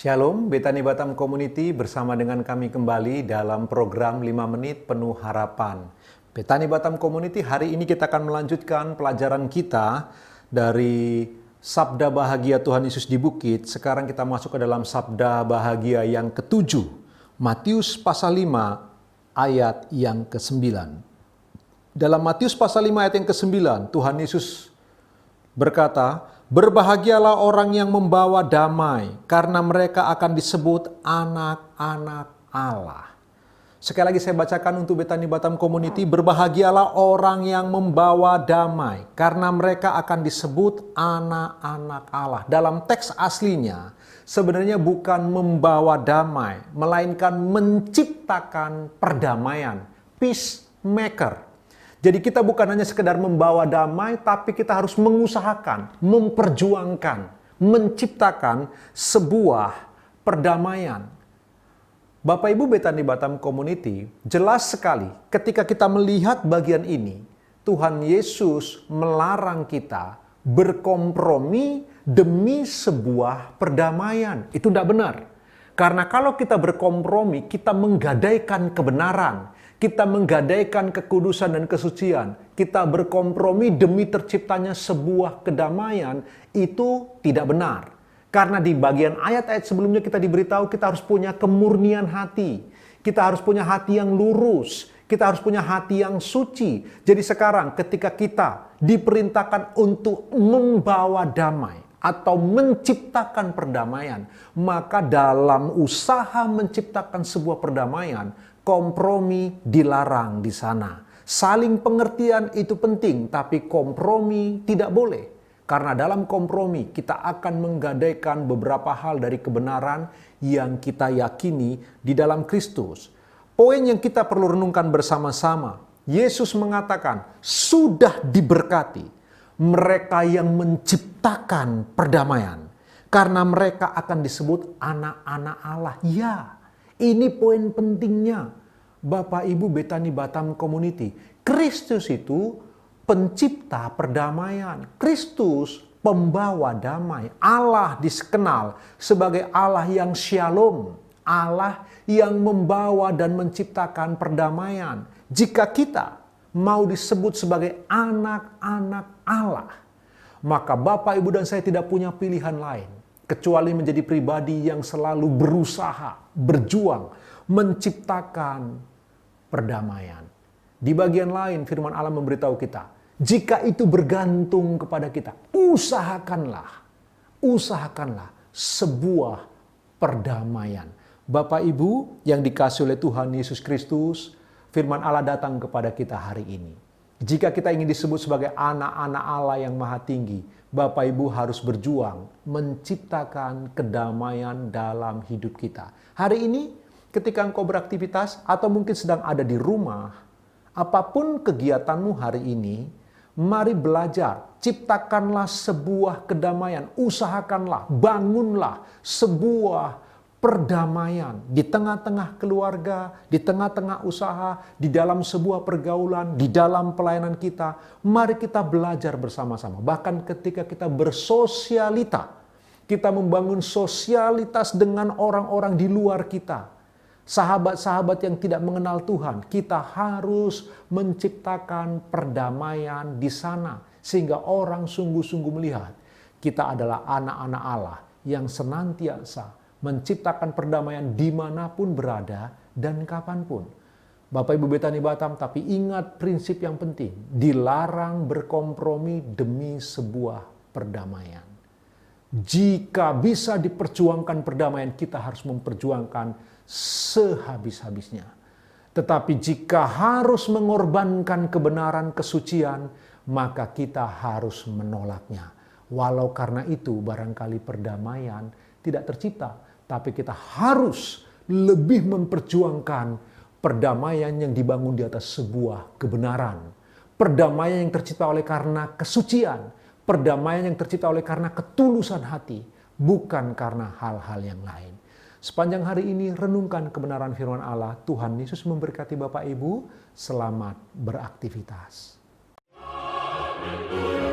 Shalom, Betani Batam Community bersama dengan kami kembali dalam program 5 Menit Penuh Harapan. Betani Batam Community, hari ini kita akan melanjutkan pelajaran kita dari Sabda Bahagia Tuhan Yesus di Bukit. Sekarang kita masuk ke dalam Sabda Bahagia yang ke-7, Matius pasal 5 ayat yang ke-9. Dalam Matius pasal 5 ayat yang ke-9, Tuhan Yesus berkata, "Berbahagialah orang yang membawa damai, karena mereka akan disebut anak-anak Allah." Sekali lagi saya bacakan untuk Betani Batam Community, "Berbahagialah orang yang membawa damai, karena mereka akan disebut anak-anak Allah." Dalam teks aslinya, sebenarnya bukan membawa damai, melainkan menciptakan perdamaian, peacemaker. Jadi kita bukan hanya sekedar membawa damai, tapi kita harus mengusahakan, memperjuangkan, menciptakan sebuah perdamaian. Bapak Ibu Betani Batam Community, jelas sekali ketika kita melihat bagian ini, Tuhan Yesus melarang kita berkompromi demi sebuah perdamaian. Itu tidak benar. Karena kalau kita berkompromi, kita menggadaikan kebenaran. Kita menggadaikan kekudusan dan kesucian. Kita berkompromi demi terciptanya sebuah kedamaian. Itu tidak benar. Karena di bagian ayat-ayat sebelumnya kita diberitahu kita harus punya kemurnian hati. Kita harus punya hati yang lurus. Kita harus punya hati yang suci. Jadi sekarang ketika kita diperintahkan untuk membawa damai atau menciptakan perdamaian, maka dalam usaha menciptakan sebuah perdamaian, kompromi dilarang di sana. Saling pengertian itu penting, tapi kompromi tidak boleh. Karena dalam kompromi kita akan menggadaikan beberapa hal dari kebenaran yang kita yakini di dalam Kristus. Poin yang kita perlu renungkan bersama-sama, Yesus mengatakan, sudah diberkati mereka yang menciptakan perdamaian, karena mereka akan disebut anak-anak Allah. Ya, ini poin pentingnya Bapak Ibu Betani Batam Community. Kristus itu pencipta perdamaian. Kristus pembawa damai. Allah dikenal sebagai Allah yang shalom. Allah yang membawa dan menciptakan perdamaian. Jika kita mau disebut sebagai anak-anak Allah, maka Bapak, Ibu, dan saya tidak punya pilihan lain kecuali menjadi pribadi yang selalu berusaha, berjuang, menciptakan perdamaian. Di bagian lain firman Allah memberitahu kita, jika itu bergantung kepada kita, usahakanlah sebuah perdamaian. Bapak Ibu yang dikasihi oleh Tuhan Yesus Kristus, firman Allah datang kepada kita hari ini. Jika kita ingin disebut sebagai anak-anak Allah yang maha tinggi, Bapak Ibu harus berjuang menciptakan kedamaian dalam hidup kita. Hari ini ketika engkau beraktivitas atau mungkin sedang ada di rumah, apapun kegiatanmu hari ini, mari belajar, ciptakanlah sebuah kedamaian, usahakanlah, bangunlah sebuah perdamaian di tengah-tengah keluarga, di tengah-tengah usaha, di dalam sebuah pergaulan, di dalam pelayanan kita. Mari kita belajar bersama-sama. Bahkan ketika kita bersosialita, kita membangun sosialitas dengan orang-orang di luar kita. Sahabat-sahabat yang tidak mengenal Tuhan, kita harus menciptakan perdamaian di sana. Sehingga orang sungguh-sungguh melihat kita adalah anak-anak Allah yang senantiasa menciptakan perdamaian dimanapun berada dan kapanpun. Bapak Ibu Betani Batam, tapi ingat prinsip yang penting. Dilarang berkompromi demi sebuah perdamaian. Jika bisa diperjuangkan perdamaian, kita harus memperjuangkan sehabis-habisnya. Tetapi jika harus mengorbankan kebenaran kesucian, maka kita harus menolaknya. Walau karena itu barangkali perdamaian tidak tercipta, tapi kita harus lebih memperjuangkan perdamaian yang dibangun di atas sebuah kebenaran. Perdamaian yang tercipta oleh karena kesucian. Perdamaian yang tercipta oleh karena ketulusan hati. Bukan karena hal-hal yang lain. Sepanjang hari ini renungkan kebenaran firman Allah. Tuhan Yesus memberkati Bapak Ibu. Selamat beraktivitas. Haleluya.